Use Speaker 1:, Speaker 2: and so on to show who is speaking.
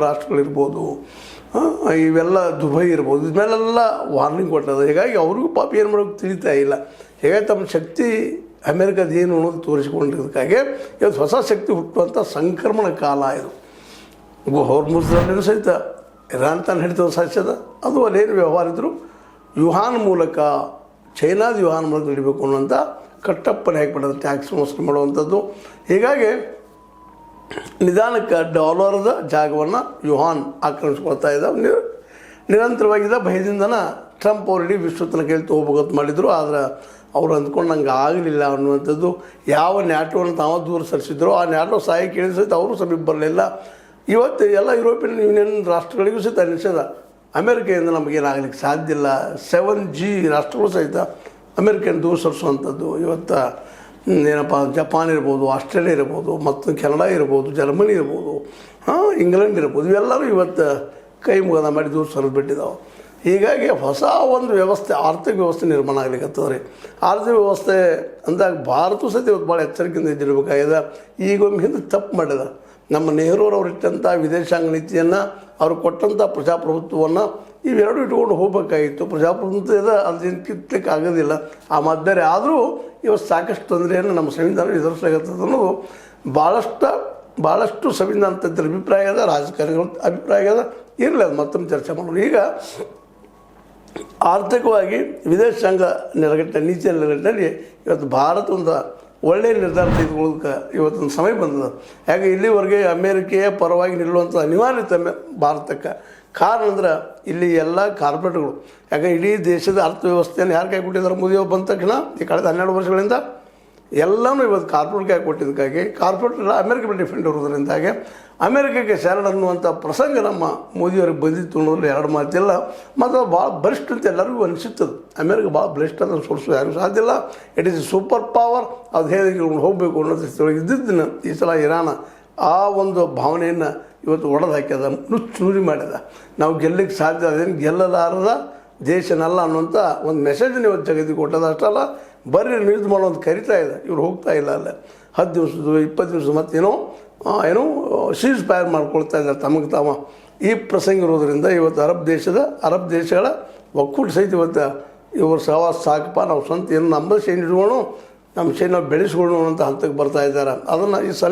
Speaker 1: ರಾಷ್ಟ್ರಗಳಿರ್ಬೋದು, ಇವೆಲ್ಲ ದುಬೈ ಇರ್ಬೋದು, ಇದನ್ನೆಲ್ಲ ವಾರ್ನಿಂಗ್ ಕೊಟ್ಟದ. ಹೀಗಾಗಿ ಅವ್ರಿಗೂ ಪಾಪ ಏನು ಮಾಡೋಕ್ಕೆ ತಿಳಿತಾ ಇಲ್ಲ. ಹೀಗಾಗಿ ತಮ್ಮ ಶಕ್ತಿ ಅಮೇರಿಕದ ಏನು ಅನ್ನೋದು ತೋರಿಸಿಕೊಂಡಿದ್ದಕ್ಕಾಗಿ ಇವತ್ತು ಹೊಸ ಶಕ್ತಿ ಹುಟ್ಟುವಂಥ ಸಂಕ್ರಮಣ ಕಾಲ ಇದು. ಹೊರ್ಮುಜ್ದಲ್ಲಿಯೂ ಸಹಿತ ಇರಾನ್ ತಾನು ಹಿಡಿತದ ಸಾಧ್ಯದ, ಅದು ಅಲ್ಲೇನು ವ್ಯವಹಾರ ಇದ್ದರು ಯುಹಾನ್ ಮೂಲಕ, ಚೈನಾದ ಯುಹಾನ್ ಮೂಲಕ ನಡಿಬೇಕು ಅನ್ನೋಂಥ ಕಟ್ಟಪ್ಪನೆ ಹಾಕಿಬಿಡೋದು, ಟ್ಯಾಕ್ಸ್ ಮೋಸ ಮಾಡುವಂಥದ್ದು. ಹೀಗಾಗಿ ನಿಧಾನಕ್ಕೆ ಡಾಲರ್ದ ಜಾಗವನ್ನು ಯುಹಾನ್ ಆಕ್ರಮಿಸ್ಕೊಳ್ತಾ ಇದ್ದಾವೆ. ನಿರಂತರವಾಗಿದ್ದ ಭಯದಿಂದನ ಟ್ರಂಪ್ ಅವರು ಇಡೀ ವಿಶ್ವ ತನಕ ಹೇಳ್ತು ಹೋಗ್ಬೇಕಂತ ಮಾಡಿದರು. ಆದರೆ ಅವ್ರು ಅಂದ್ಕೊಂಡು ನಂಗೆ ಆಗಲಿಲ್ಲ ಅನ್ನುವಂಥದ್ದು. ಯಾವ ನ್ಯಾಟೋವನ್ನು ತಾವು ದೂರ ಸರಿಸಿದ್ರು ಆ ನ್ಯಾಟೋ ಸಹಾಯ ಕೇಳಿದ ಸಹಿತ ಅವರು ಸಮೀಪ ಬರಲಿಲ್ಲ. ಇವತ್ತು ಎಲ್ಲ ಯುರೋಪಿಯನ್ ಯೂನಿಯನ್ ರಾಷ್ಟ್ರಗಳಿಗೂ ಸಹಿತ ನಿಷೇಧ. ಅಮೇರಿಕೆಯಿಂದ ನಮಗೇನಾಗಲಿಕ್ಕೆ ಸಾಧ್ಯ ಇಲ್ಲ. 7G ರಾಷ್ಟ್ರಗಳು ಸಹಿತ ಅಮೇರಿಕೆಯನ್ನು ದೂರ ಸರಿಸುವಂಥದ್ದು. ಇವತ್ತು ಏನಪ್ಪ ಜಪಾನ್ ಇರ್ಬೋದು, ಆಸ್ಟ್ರೇಲಿಯಾ ಇರ್ಬೋದು, ಮತ್ತು ಕೆನಡಾ ಇರ್ಬೋದು, ಜರ್ಮನಿ ಇರ್ಬೋದು, ಇಂಗ್ಲೆಂಡ್ ಇರ್ಬೋದು, ಇವೆಲ್ಲರೂ ಇವತ್ತು ಕೈ ಮುಗದ ಮಾಡಿ ದೂರ ಸರಿದ್ಬಿಟ್ಟಿದ್ದಾವೆ. ಹೀಗಾಗಿ ಹೊಸ ಒಂದು ವ್ಯವಸ್ಥೆ, ಆರ್ಥಿಕ ವ್ಯವಸ್ಥೆ ನಿರ್ಮಾಣ ಆಗ್ಲಿಕ್ಕತ್ತದ ರೀ. ಆರ್ಥಿಕ ವ್ಯವಸ್ಥೆ ಅಂದಾಗ ಭಾರತ ಸಹಿತ ಇವತ್ತು ಭಾಳ ಎಚ್ಚರಿಕೆಯಿಂದ ಇದ್ದಿರಬೇಕಾಗಿದೆ. ಈಗೊಮ್ಮೆ ಹಿಂದೆ ತಪ್ಪು ಮಾಡಿದ ನಮ್ಮ ನೆಹರೂರವ್ರು ಇಟ್ಟಂಥ ವಿದೇಶಾಂಗ ನೀತಿಯನ್ನು, ಅವರು ಕೊಟ್ಟಂಥ ಪ್ರಜಾಪ್ರಭುತ್ವವನ್ನು ಇವೆರಡು ಇಟ್ಕೊಂಡು ಹೋಗಬೇಕಾಗಿತ್ತು. ಪ್ರಜಾಪ್ರಭುತ್ವದ ಅದೇನು ಕಿತ್ತಲಿಕ್ಕೆ ಆಗೋದಿಲ್ಲ. ಆ ಮಧ್ಯೆ ಆದರೂ ಇವತ್ತು ಸಾಕಷ್ಟು ತೊಂದರೆಯನ್ನು ನಮ್ಮ ಸಂವಿಧಾನ ಎದುರಿಸಲಾಗುತ್ತದೆ ಅನ್ನೋದು ಭಾಳಷ್ಟು ಸಂವಿಧಾನ ತಜ್ಞರ ಅಭಿಪ್ರಾಯ ಅದ, ರಾಜಕಾರಣಿಗಳ ಅಭಿಪ್ರಾಯ ಅದ. ಇರಲಿ, ಅದು ಮತ್ತೊಮ್ಮೆ ಚರ್ಚೆ ಮಾಡೋಣ. ಈಗ ಆರ್ಥಿಕವಾಗಿ ವಿದೇಶಾಂಗ ನೀತಿಯ ನೆಲೆಗಟ್ಟಿನಲ್ಲಿ ಇವತ್ತು ಭಾರತ ಒಂದು ಒಳ್ಳೆಯ ನಿರ್ಧಾರ ತೆಗೆದುಕೊಳ್ಳೋದಕ್ಕೆ ಇವತ್ತೊಂದು ಸಮಯ ಬಂದದ. ಯಾಕೆ ಇಲ್ಲಿವರೆಗೆ ಅಮೇರಿಕೆಯ ಪರವಾಗಿ ನಿಲ್ಲುವಂಥ ಅನಿವಾರ್ಯತೆ ಭಾರತಕ್ಕೆ. ಕಾರಣ ಅಂದ್ರೆ ಇಲ್ಲಿ ಎಲ್ಲ ಕಾರ್ಪೊರೇಟ್ಗಳು, ಯಾಕೆ ಇಡೀ ದೇಶದ ಅರ್ಥವ್ಯವಸ್ಥೆಯನ್ನು ಯಾರು ಕೈ ಕೊಟ್ಟಿದ್ದಾರೆ? ಮೋದಿಯವರು ಬಂದ ತಕ್ಷಣ ಈ ಕಳೆದ 12 ವರ್ಷಗಳಿಂದ ಎಲ್ಲನೂ ಇವತ್ತು ಕಾರ್ಪೊರೇಟ್ ಕೈ ಕೊಟ್ಟಿದ್ದಕ್ಕಾಗಿ, ಕಾರ್ಪೊರೇಟ್ ಅಮೇರಿಕ ಮೇಲೆ ಡಿಫೆಂಡ್ ಇರೋದ್ರಿಂದಾಗಿ ಅಮೇರಿಕಕ್ಕೆ ಶರಣ ಅನ್ನುವಂಥ ಪ್ರಸಂಗ ನಮ್ಮ ಮೋದಿಯವ್ರಿಗೆ ಬಂದಿತ್ತು ಅನ್ನೋದ್ರಲ್ಲಿ ಎರಡು ಮಾತಿಲ್ಲ. ಮತ್ತು ಅದು ಭಾಳ ಬಲಿಷ್ಠ ಅಂತ ಎಲ್ಲರಿಗೂ ಅನಿಸುತ್ತದೆ. ಅಮೇರಿಕ ಭಾಳ ಬಲಿಷ್ಠ ಅಂತ ಸೋಲಿಸೋದು ಯಾರಿಗೂ ಸಾಧ್ಯ ಇಲ್ಲ. It is super power. ಅದು ಹೇಗೆ ಹೋಗಬೇಕು ಅನ್ನೋದು ಇದ್ದಿದ್ದನ್ನು ಈ ಸಲ ಇರಾನ ಆ ಒಂದು ಭಾವನೆಯನ್ನು ಇವತ್ತು ಒಡೆದು ಹಾಕ್ಯದ, ನುಚ್ಚುನುರಿ ಮಾಡಿದ. ನಾವು ಗೆಲ್ಲಕ್ಕೆ ಸಾಧ್ಯ, ಅದೇನು ಗೆಲ್ಲಲಾರದ ದೇಶನಲ್ಲ ಅನ್ನುವಂಥ ಒಂದು ಮೆಸೇಜನ್ನು ಇವತ್ತು ಜಗತ್ತಿಗೆ ಕೊಟ್ಟದ. ಅಷ್ಟಲ್ಲ, ಬರ್ರಿ ನ್ಯೂಸ್ ಮಾಡೋದು ಕರಿತಾ ಇದೆ. ಇವ್ರು ಹೋಗ್ತಾ ಇಲ್ಲ ಅಲ್ಲ, 10 ದಿವಸದ್ದು 20 ದಿವಸ ಮತ್ತೇನೋ ಸೀಸ್ ಫೈರ್ ಮಾಡ್ಕೊಳ್ತಾ ಇದ್ದಾರೆ ತಮಗೆ ತಾವ. ಈ ಪ್ರಸಂಗ ಇರೋದರಿಂದ ಇವತ್ತು ಅರಬ್ ದೇಶಗಳ ಒಕ್ಕೂಟ ಸಹಿತ ಇವತ್ತು ಇವ್ರ ಸಹವಾಸ ಸಾಕಪ್ಪ, ನಾವು ಸ್ವಂತ ಏನು ನಮ್ಮ ಸೈನ್ಯ ಇಟ್ಕೊಂಡು ನಮ್ಮ ಸೈನ್ಯ ನಾವು ಬೆಳೆಸ್ಕೊಳ್ಳೋಣ ಅಂತ ಹಂತಕ್ಕೆ ಬರ್ತಾ ಇದ್ದಾರೆ. ಅದನ್ನು ಈ ಸಲ